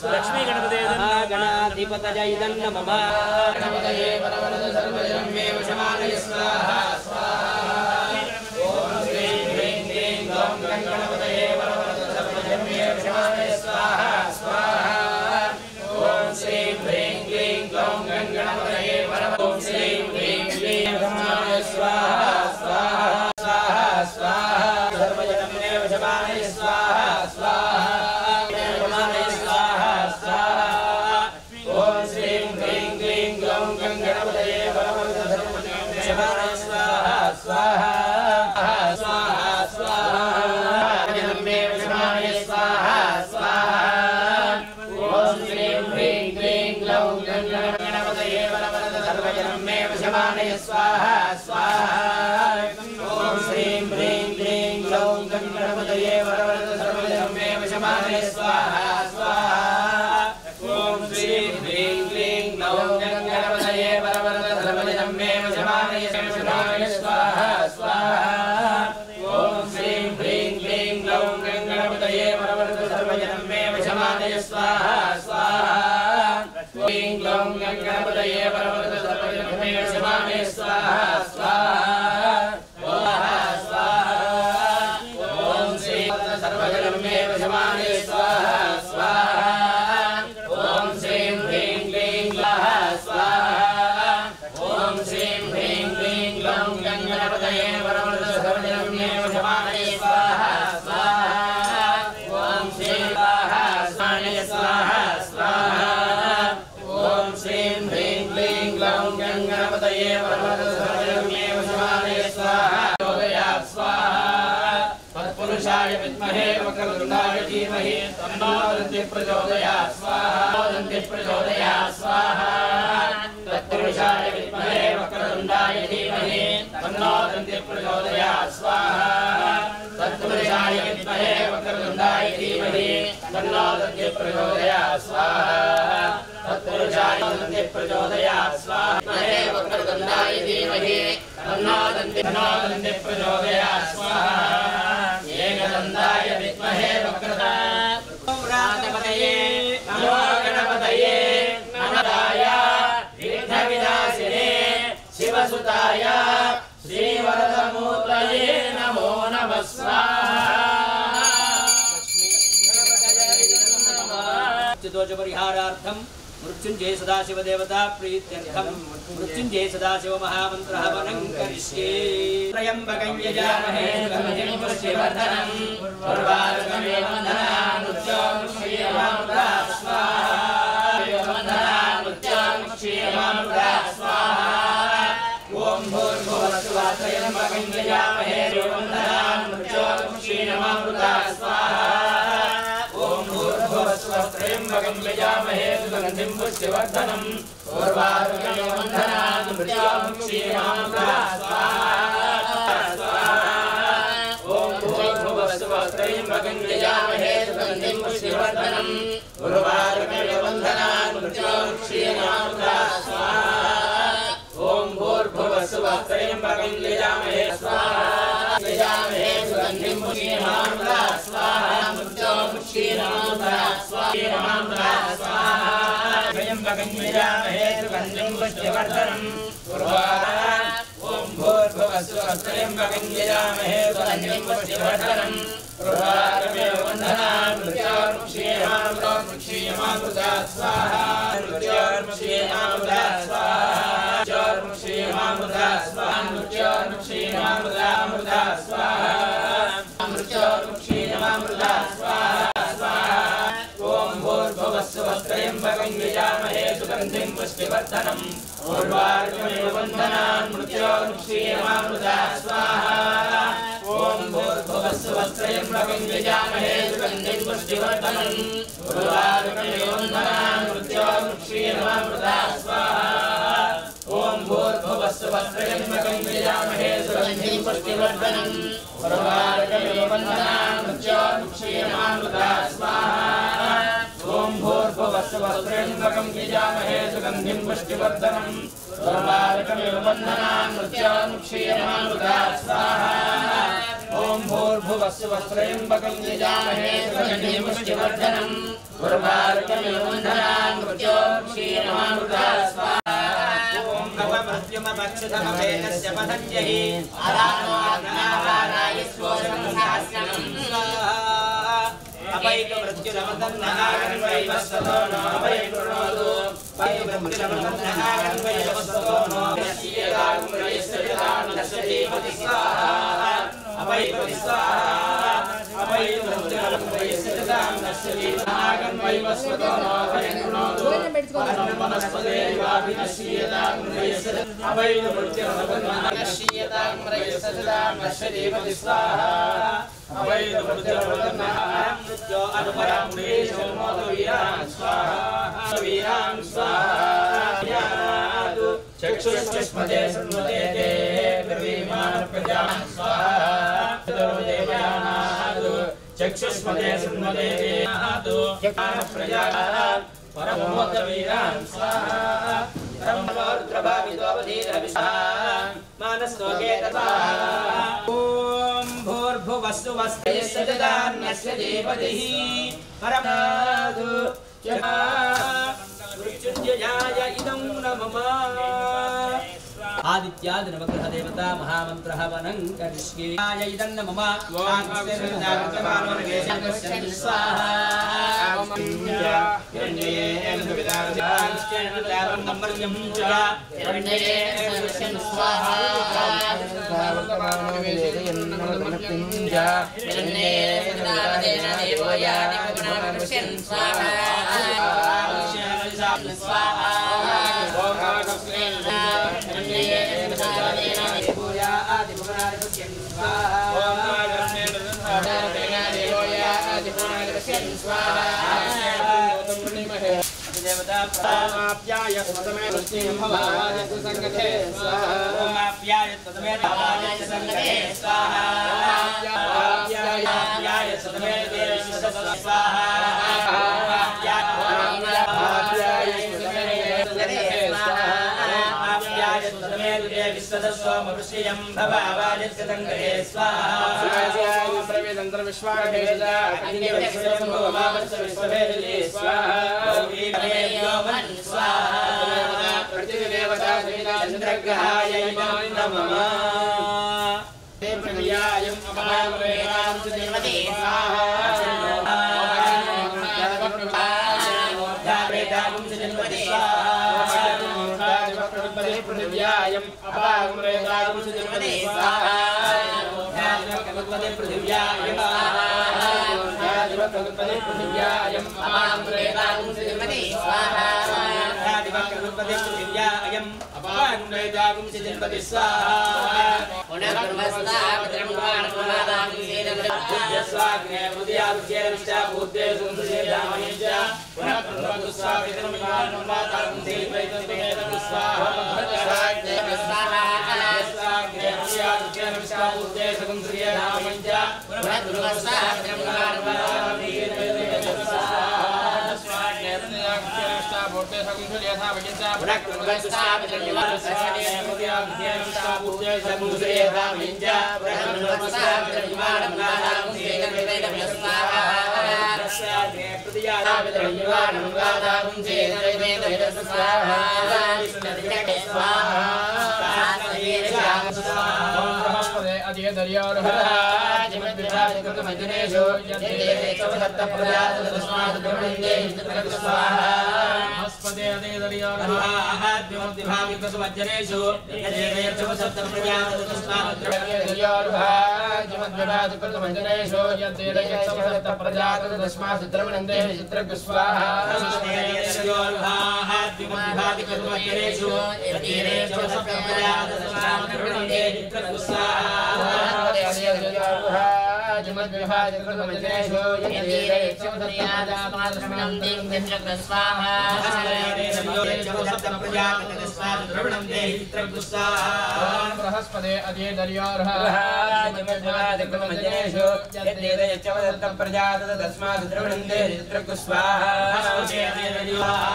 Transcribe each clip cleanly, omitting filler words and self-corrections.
लक्ष्मी गणाधिपतये नमः गणपतये वरवरद सर्वजनं मे वशमानय स्वाहा ओम श्रीं ह्रीं क्लीं ग्लौं गणपतये वरवरद सर्वजनं मे वशमानय स्वाहा ओम श्रीं ह्रीं क्लीं ग्लौं गणपतये वरवरद ओम श्रीं ह्रीं क्लीं वशमानय स्वाहा सर्वजनं मे वशमानय स्वाहा स्वाहा ओम श्रीं ह्रीं क्लीं ग्लौं गणपतये वरवरद सर्वजनं मे वशमानय स्वाहा ओम श्रीं ह्रीं क्लीं ग्लौं गणपतये वरवरद सर्वजनं मे वशमानय स्वाहा ओम श्रीं ह्रीं क्लीं ग्लौं गणपतये वरवरद सर्वजनं मे वशमानय स्वाहा क्लीं ग्लौं गणपतये वरवरद सर्वजनं मे वशमानय स्वाहा ओम श्री सर्वजनं मे वशमानय स्वाहा ओम श्रीं ह्रीं क्लीं स्वाहा ओम श्रीं ह्रीं क्लीं ग्लौं गणपतये वरवरद सर्वजनं मे वशमानय स्वाहा ओम श्रीं स्वाहा ओम श्रीं ह्रीं क्लीं ग्लौं गणपतये वरवरद सर्वजनं मे वशमानय स्वाहा तत्पुरुषाय विद्महे वक्रतुण्डाय धीमहि तन्नो दन्तिः प्रचोदयात् स्वाहा तत्पुरुषाय विद्महे वक्रतुण्डाय धीमहि तन्नो दन्तिः प्रचोदयात् स्वाहा तत्पुरुषाय विद्महे वक्रतुण्डाय धीमहि तन्नो दन्तिः प्रचोदयात् स्वाहा तत्पुरुषाय दन्तिः प्रचोदयात् स्वाहा वक्रतुण्डाय धीमहि तन्नो दन्तिः प्रचोदयात् स्वाहा एकदन्ताय विद्महे वक्रतुण्डाय नमो गणपतये नमदाय विघ्नविनाशिने शिवसुताय श्रीवरदमूर्तये नमो नमः स्वाहा दोष परिहारार्थं मृत्युंजय सदाशिव देवता प्रीत्यर्थं मृत्युंजय सदाशिव महामन्त्रः वनं करिष्ये त्र्यम्बकं यजामहे सुगन्धिं पुष्टिवर्धनं उर्वारुकमेव वन्दनानुच्चामुक्षीयमामृता स्वाहा वन्दनानुच्चामुक्षीयमामृता स्वाहा ओम भूर्भुवस्सुः त्र्यम्बकं यजामहे वन्दनानुच्चामुक्षीयमामृता स्वाहा त्र्यम्बकं यजामहे सुगन्धिं पुष्टिवर्धनम् उर्वारुकमेव वन्दनानुच्चामुक्षीयमामृता स्वाहा ओम भूर्भुवस्सुः त्र्यम्बकं यजामहे सुगन्धिं पुष्टिवर्धनम् उर्वारुकमेव वन्दनानुच्चामुक्षीयमामृता स्वाहा ओम भूर्भुवस्सुः त्र्यम्बकं यजामहे सुगन्धिं पुष्टिवर्धनम् ओम भूर्भुवस्सुः त्र्यम्बकं यजामहे सुगन्धिं पुष्टिवर्धनम् उर्वारुकमेव वन्दनानुच्चामुक्षीयमामृता स्वाहा ओम भूर्भुवस्सुः त्र्यम्बकं यजामहे सुगन्धिं पुष्टिवर्धनम् उर्वारुकमेव वन्दनानुच्चामुक्षीयमामृता स्वाहा ओम भूर्भुवस्सुः त्र्यम्बकं यजामहे सुगन्धिं पुष्टिवर्धनम् उर्वारुकमेव वन्दनानुच्चामुक्षीयमामृता स्वाहा ओम भूर्भुवस्सुः त्र्यम्बकं यजामहे पुष्टिवर्धनम् सर्वार्गमिवन्दनान् मृत्योर्मुक्षीयमामृता स्वाहा ॐ भूर्भुवस्सुवस्त्रेण्वकं यजामहे सुगन्धिं पुष्टिवर्धनम् सर्वार्गमिवन्दनान् मृत्योर्मुक्षीयमामृता स्वाहा ॐ भूर्भुवस्सुवस्त्रेण्वकं यजामहे सुगन्धिं पुष्टिवर्धनम् सर्वार्गमिवन्दनान् मृत्योर्मुक्षीयमामृता स्वाहा मृत्युमपक्षुतमवेदस्य पतञ्जलि आदानो आत्मावाराय स्वोषं शास्त्रं अवैतु मृत्युरमदन्नहागन्वैवस्वतो नो अवैतुर्नोतु वैतु मृत्युरमदन्नहागन्वैवस्वतो नो यस्येदागुरयस्येदानुदशजीवति स्वाहा अवैतु स्वाहा अवैतु मृत्युरमदन्नहागन्वैवस्वतो नो अवैतुर्नोतु वनस्पदेवाभिनश्येदागुरयस्य अवैतु मृत्युरमदन्नहागन्वैवस्वतो स्वाहा अवैतु मृत्युरमदन्नहागन्वैवस्वतो अनुपरामुदेशो मोदो वीरान् स्वाहा वीरान् स्वाहा चक्षुष्मदे सुन्वते ते ब्रवीमान प्रजान् स्वाहा देवयानादु चक्षुष्मदे सुन्वते ते नादु प्रजान् परमोद वीरान् स्वाहा परमोर्द्रभाविदोपधीरविशान् मानस्तोके तथा ॐ भूर्भुवस्सुवस्त्रयस्य देवतिः परमादु मृत्युञ्जयाय इदं नमः आदित्यादि नवग्रह देवता महामन्त्रः वनं करिष्ये आय इदं नमः ओमाप्याय स्वतमे रुचिं भवाय संगते स्वाहा ओमाप्याय स्वतमे भवाय संगते स्वाहा ओमाप्याय स्वतमे देवी स्वाहा ओमाप्याय स्वतमे संगते स्वाहा ओमाप्याय स्वतमे देवी स्वमरुषियं भवाय संगते स्वाहा प्रवेदंतर विश्वाभेदा अग्निवेशं भवावत्स विश्वभेदे स्वाहा स्वाहा प्रतिदेवता चंद्रग्रहाय नमः देवप्रियायं अपामरेणां देवते स्वाहा पृथिव्यायं अपामरेणां देवते स्वाहा पृथिव्यायं पृथिव्यायं अपामरेणां देवते स्वाहा पृथिव्यायं अपामरेणां देवते स्वाहा स्वाग्ने बुद्धियाभिषेकश्च बुद्धे सुन्दरेदामयश्च पुनः स्वागतम् स्वाहा स्वाग्ने बुद्धियाभिषेकश्च बुद्धे सुन्दरेदामयश्च पुनः स्वाहा तस्मात् द्रविणं देहि चित्रगुस्साः बृहस्पते अदे दर्योर्ह जमेषु यद्येतयच्चवदत्तं प्रजात तस्मात् द्रविणं देहि चित्रगुस्साः बृहस्पते अदे दर्योर्ह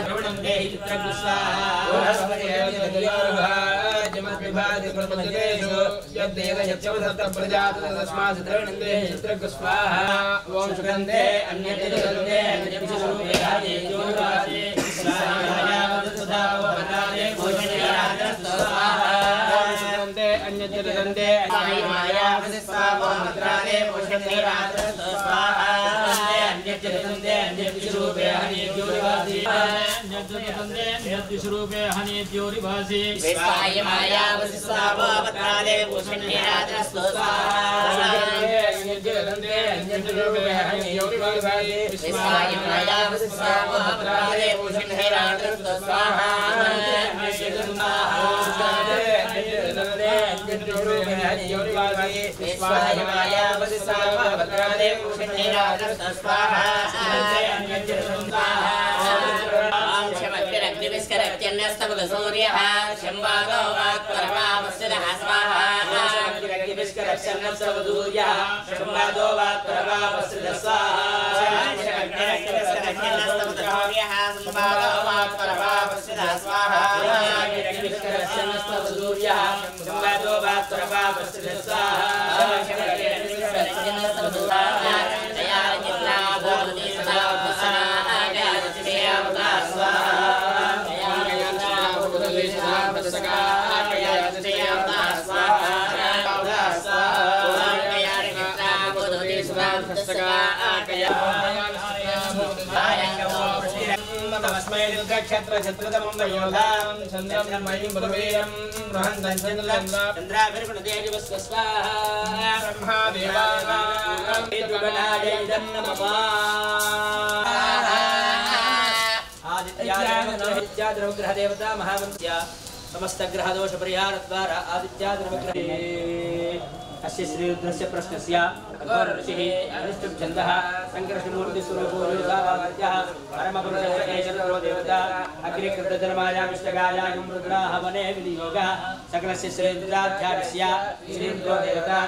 द्रविणं देहि चित्रगुस्साः बृहस्पते अदे दर्योर्ह जमेषु यद्येतयच्चवदत्तं प्रजात तस्मात् द्रविणं देहि चित्रगुस्साः ओम सुगंधे अन्यते सुगंधे अन्यते स्वरूपे आदि ज्योतिरादि स्वाहा वदसुधा वनादे भोजनयादस्वाहा ओम सुगंधे अन्यते सुगंधे माया वदस्वाहा वनादे भोजनयादस्वाहा अन्यते सुगंधे अन्यते स्वरूपे आदि ज्योतिरादि अन्यते सुगंधे अन्यते स्वरूपे आदि ज्योतिरादि स्वाहा माया वदस्वाहा वनादे भोजनयादस्वाहा अन्यते सुगंधे अन्यते विश्वाय माया वस्वाहा प्रादे भूषणेरात्र स्वाहा विश्वाय माया वस्वाहा प्रादे भूषणेरात्र स्वाहा सूर्यः शम्भागो वाक्परमावस्यः स्वाहा शम्भादो वाक्परमावस्यः स्वाहा क्षेत्र क्षेत्रतमं वयोधां चन्द्रं मयिं बलवीरं बृहन्तं चन्द्राभिर्गुणदेवस्य स्वाहा ब्रह्मादेवानां विद्वनाय इदं नमः आदित्यादिग्रहदेवता महामन्त्या समस्त ग्रहदोष परिहार द्वारा आदित्यादिग्रहे अस्य श्रीरुद्रस्य प्रश्नस्य अघोर ऋषिः अनुष्टुप् छन्दः संकर्षमूर्ति स्वरूपो योगावाद्यः परमपुरुषो देवता अग्निकृतधर्मायामिष्टगायां रुद्राः वने विनियोगः सकलस्य श्रीरुद्राध्यास्य श्रीरुद्रो देवता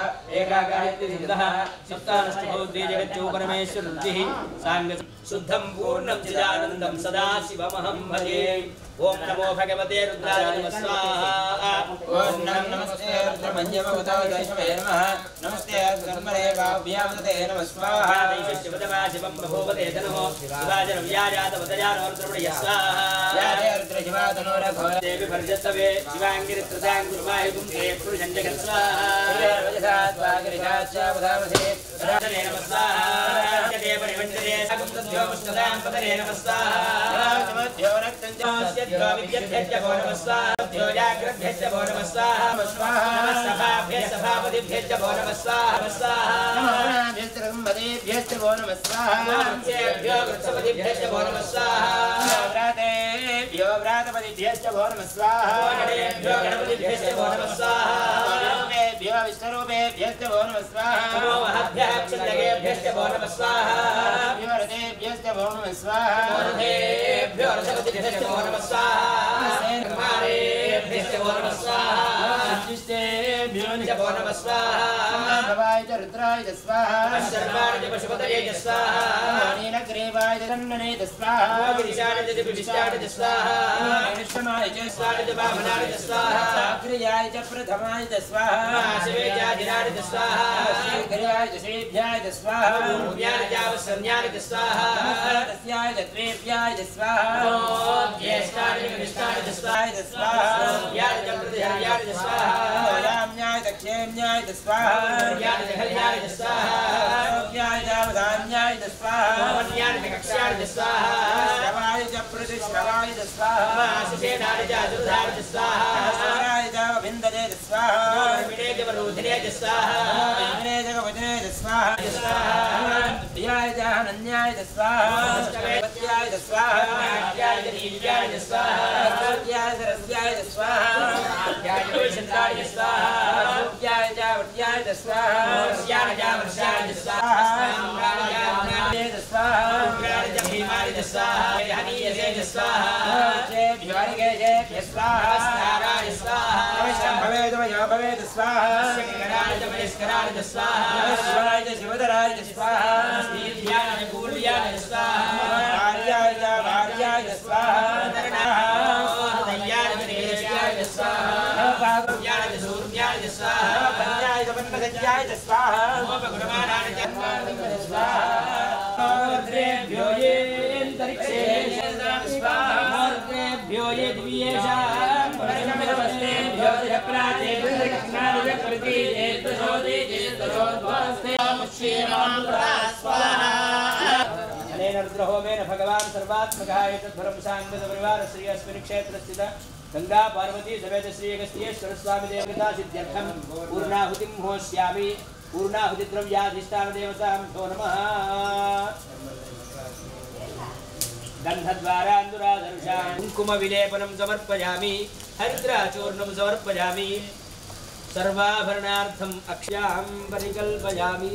एकागायत्रिसिद्धः सप्तानष्टभो द्विजगत्यो परमेश्वर रुद्धिः साङ्ग शुद्धं पूर्णं चिदानन्दं सदा शिवमहं भजे ओम नमो भगवते रुद्राय नमः स्वाहा ओम नमस्ते रुद्रमन्यवताय नमः नमस्ते ब्रह्मणे वाव्यावते नमः स्वाहा दैवशिवदमा शिवं प्रभोवते नमो शिवाजनं याजातवतजानो रुद्रमणि स्वाहा याजे रुद्रशिवातनो रघो देवी भर्जतवे शिवांगिरित्रदांगुरुमायुगुं ते पुरुषं जगत् स्वाहा वजसात्वागिरिजाच्चावधामसे राजने नमः स्वाहा जगे परिवञ्चने सगुप्तद्यो मुष्टदां पदरे नमः स्वाहा नमस्यो रक्तञ्च विद्यभ्यश्च भो नमः स्वाहा जाग्रभ्यश्च भो नमः स्वाहा नमः सभाभ्यश्च सभापतिभ्यश्च भो नमः स्वाहा नमः भो नमः स्वाहा वंशेभ्यो वृक्षपतिभ्यश्च भो नमः स्वाहा व्रातेभ्यो व्रातपतिभ्यश्च भो नमः स्वाहा गणेभ्यो गणपतिभ्यश्च भो नमः स्वाहा रूपेभ्यो विष्णुरूपेभ्यश्च भो नमः स्वाहा नमोहभ्यः क्षन्दगेभ्यश्च भो नमः स्वाहा रथेभ्यश्च भो नमः स्वाहा रथेभ्यो रथपतिभ्यश्च भो नमः कुमारेभ्यश्च भो नमः स्वाहा शिष्टेभ्यो भो नमः स्वाहा भवाय च रुद्राय च स्वाहा शर्वाय च पशुपतये च स्वाहा नीलग्रीवाय च तन्मने च स्वाहा गिरिशाय च विशिष्टाय च स्वाहा विष्णुमाय च स्वाहा च वामनाय च स्वाहा अग्रयाय च प्रथमाय च स्वाहा शिवे च जिनाय च स्वाहा श्रीघ्राय च श्रीभ्याय च स्वाहा भूम्याय च वसन्याय च स्वाहा तस्याय च त्वेभ्याय च स्वाहा ज्येष्ठाय च कनिष्ठाय च स्वाहा च स्वाहा याय च प्रतिहर्याय च स्वाहा याम्याय च क्षेम्याय च स्वाहा याय च हर्याय च स्वाहा याय च वधान्याय च स्वाहा वन्याय च कक्ष्याय च स्वाहा श्रवाय च प्रतिश्रवाय च स्वाहा सुषेणाय च दुर्धाय च स्वाहा स्वराय च विन्दने च स्वाहा विने च वरुधिने च स्वाहा विने च वचने च स्वाहा याय च अनन्याय च स्वाहा पत्याय च स्वाहा याय च नील्याय च स्वाहा याय च रस्याय च स्वाहा याय च विशन्ताय च स्वाहा याय च वट्याय च स्वाहा याय च वर्षाय च स्वाहा याय च स्वाहा याय च भीमाय स्वाहा हनीयसे स्वाहा चेभ्यो हरिकेशेभ्य स्वाहा नमस्काराय स्वाहा नमस्कारं भवेत् मयो भवेत् स्वाहा शिवकराय च महेश्वराय च स्वाहा शिवाय च शिवधराय च स्वाहा वीर्याय च पूर्याय स्वाहा भार्याय च भार्याय च स्वाहा दयाय च देशाय च स्वाहा भागव्याय च सूर्याय च स्वाहा पंचाय च वन्मदज्याय च स्वाहा उपगुणमानाय च स्वाहा रुद्रेभ्यो ये अंतरिक्षे स्वाहा रुद्रेभ्यो ये दिव्येषां परमेश्वरेभ्यो चक्रादेभ्यो दक्षिणादिप्रति एतसोदि एतसोद्वास्ते मुक्षीणां स्वाहा अनेन रुद्रहोमेन भगवान् सर्वात्मकः एतद्वरं साङ्गतपरिवार श्री अस्मिन् क्षेत्रे स्थित गंगा पार्वती समेत श्री अगस्त्येश्वर स्वामी देवता सिद्ध्यर्थं पूर्णाहुतिं होष्यामि पूर्णाहुति द्रव्याधिष्ठान देवताभ्यो नमः गन्धद्वारा अंदुराधर्षान् कुंकुम विलेपनं समर्पयामि हरिद्राचूर्णं समर्पयामि सर्वाभरणार्थम् अक्षयां परिकल्पयामि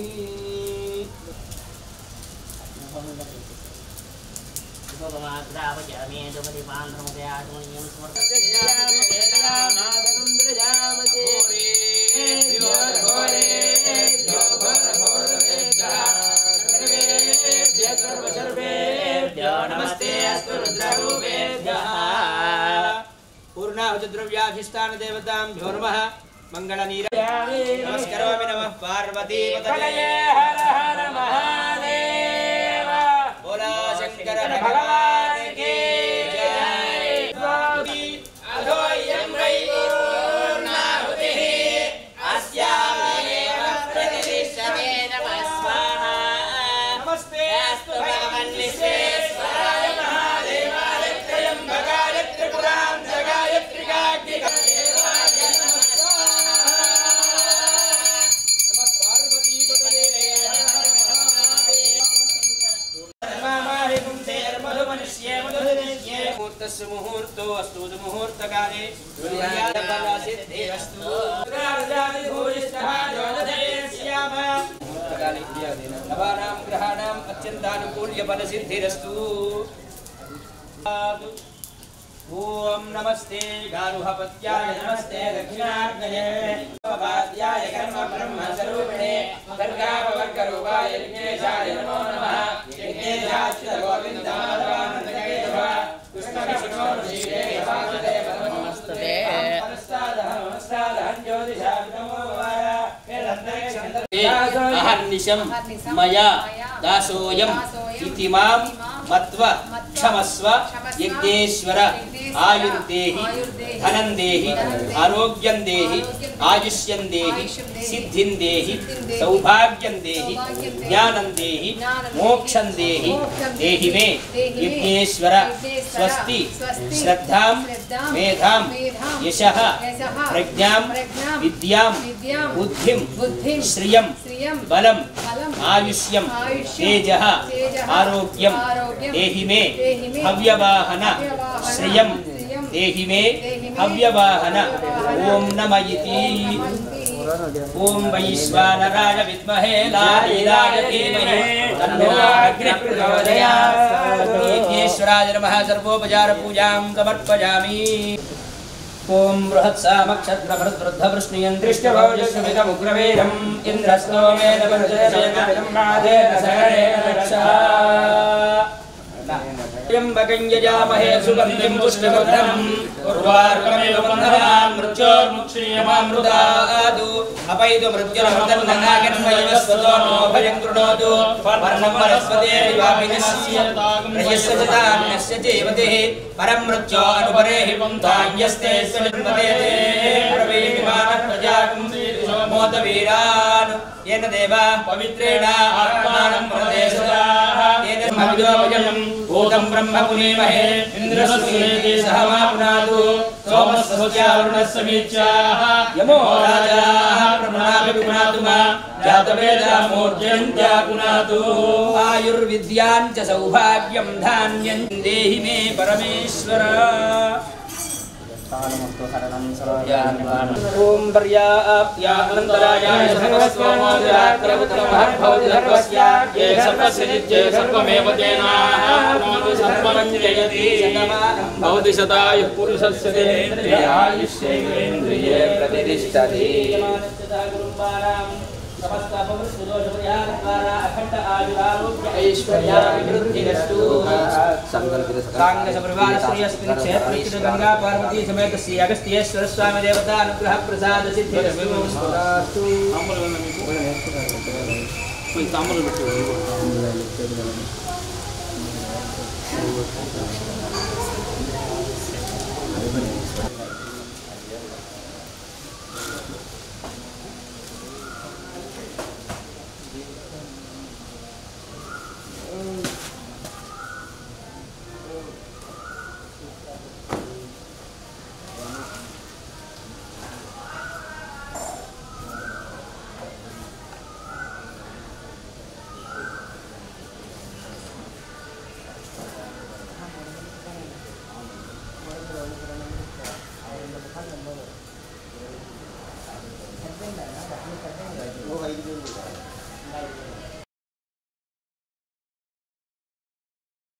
नमस्ते अस्तु रुद्ररूपेभ्यः पूर्णाहुति द्रव्याधिष्ठान देवताभ्यो नमः मंगलनीराजयामि नमस्करोमि नमः पार्वती पतये हर हर महादेव बोला शंकर भगवान की जय अधोयं वै पूर्णाहुतिः अस्यामेव प्रतिष्ठते नमः स्वाहा नमस्ते अस्तु भगवन् विश्वेश्वराय महादेवाय त्र्यम्बकाय त्रिपुरान्तकाय त्रिकाग्निकाय मुहूर्तो अस्तु मुहूर्तकाले नवानां ग्रहाणाम् अत्यन्तानुकूल्य फलसिद्धिरस्तु ओम नमस्ते गारुहपत्याय नमस्ते दक्षिणाग्नये वाद्याय कर्म ब्रह्म स्वरूपिणे गर्गावर्गरूपाय यज्ञेशाय नमो नमः यज्ञेशाच्युत गोविन्दमाधवानन्दकेशवा कृष्णविष्णोर्षीरे वासुदेव नमोस्तुते नमस्तादहं ज्योतिषाभिनमोवाय अहर्निशं मया दासोऽयं इति मां मत्वा क्षमस्व यज्ञेश्वर आयुर्देहि धनं देहि आरोग्यं देहि आयुष्यं देहि सिद्धिं देहि सौभाग्यं देहि ज्ञानं देहि मोक्षं देहि देहि मे यज्ञेश्वर स्वस्ति श्रद्धां मेधां यशः प्रज्ञां विद्यां बुद्धिं श्रियं बलं आयुष्यं तेजः आरोग्यं देहि मे हव्यवाहन श्रियं देहि मे हव्यवाहन ओम नमः इति ओम वैश्वानराय विद्महे लालीलाय धीमहि तन्नो अग्निः प्रचोदयात् यज्ञेश्वराय नमः सर्वोपचार पूजां समर्पयामि ओम बृहत्सामक्षत्रभृद्वृद्धवृष्णियं दृष्टभौजस्मितमुग्रवीरम् इन्द्रस्तोमेन वज्रसेनाभिरम्भादेन सगरेण रक्षा त्र्यम्बकं यजामहे सुगन्धिं पुष्टिवर्धनम् उर्वारुकमिव बन्धनान् मृत्योर्मुक्षीयमामृतादु अपैतु मृत्युरमृतन्ननागिन्वयवस्वतो नो भयं कृणोतु वर्णं वनस्पतेर्वाभिनश्य प्रयस्य चितान्यस्य जीवतिः परं मृत्यो अनुपरेहि पुंसायस्ते स्वनिर्मते प्रवीमिमानः प्रजाकुं मोदवीरान् येन देवा पवित्रेण आत्मानं प्रदेशदाः येन मविदोवयम् भूतं ब्रह्म पुनीमहे इन्द्रस्वस्ति सहमापुनातु सोमस्वस्यावरुणस्य वीच्याः यमो राजाः प्रमणाभिपुनातु मा जातवेदा मूर्जन्त्या पुनातु आयुर्विद्यां च सौभाग्यं धान्यं देहि मे परमेश्वर ओम पर्याप्या अनंतरायाय सर्वस्वमोदयात्रवत्रमहद्भवति सर्वस्य ये सर्वस्य सर्वमेव तेनाप्नोति सर्वं जयति भवति शतायुः पुरुषस्य तेन्द्रियायुष्येन्द्रिये प्रतिष्ठति समस्त अपवृत्ति दोष परिहार द्वारा अखंड आयुरारोग्य ऐश्वर्याभिवृद्धिरस्तु सांग सपरिवार श्री अस्मिन् क्षेत्रे गंगा पार्वती समेत श्री अगस्त्येश्वर स्वामी देवता अनुग्रह प्रसाद सिद्धिरस्तु